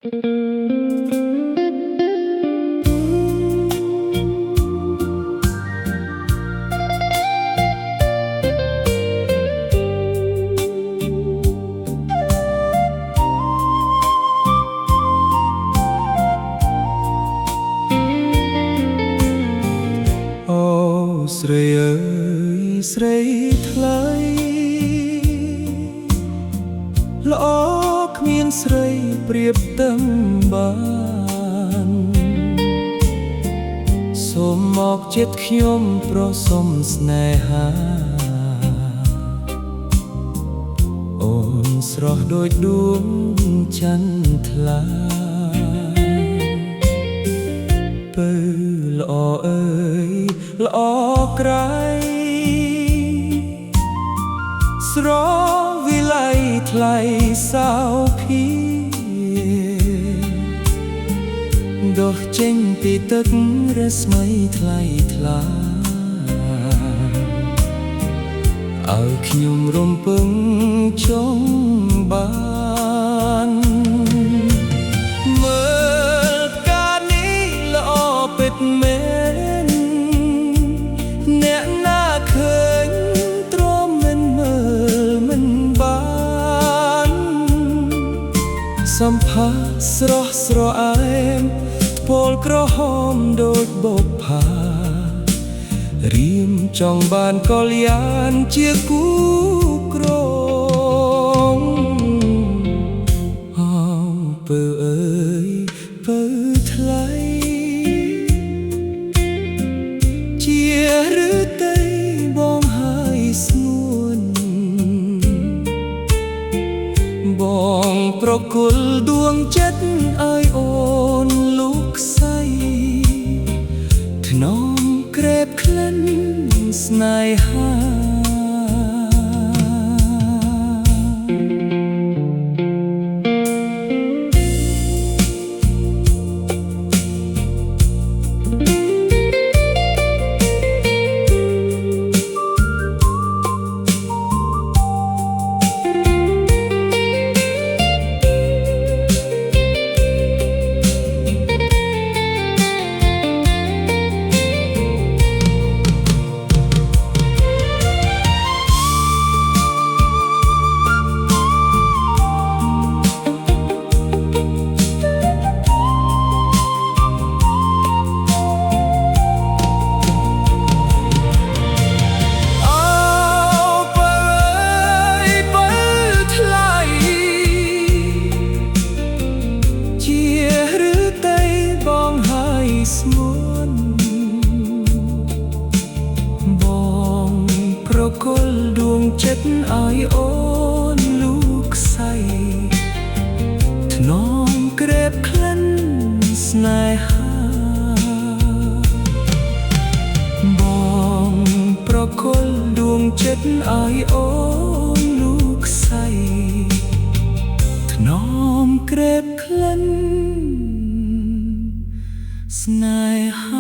ស្រីអើយស្រីថ្លៃល្អគ្មានស្រីប្រៀបទឹមបានសូមមកចិត្តខ្ញុំប្រសុំស្នេហាអូនស្រស់ដូចដួងចន្ទថ្លាពើល្អអើយល្អក្រៃស្រវិល័យថ្លៃសៅភាដុះចេញពីទឹករស្មីថ្លៃថ្លាឲ្យខ្ញុំរំពឹងចង់បានមើលផ្កានេះល្អពិតមែនអ្នកណាឃើញទ្រាំមិនមើលមិនបានសម្ផស្សស្រស់ស្រអែមថ្ពាល់ក្រហមដូចបុប្ផារៀមចង់បានកល្យានជាគូក្រងអូពើអើយពើថ្លៃជាឬតីបងហើយស្ងួនបងប្រគល់ដួងចិត្តឲ្យអូនលោកស្រីថ្នមក្រេបក្លិនស្នេហាស្ងួនបងប្រគល់ដួងចិត្តឲ្យអូនលោកស្រីថ្នមក្រេបក្លិនស្នេហាបងប្រគល់ដួងចិត្តឲ្យអូនលោកស្រីថ្នមក្រេបក្លិនស្នេហា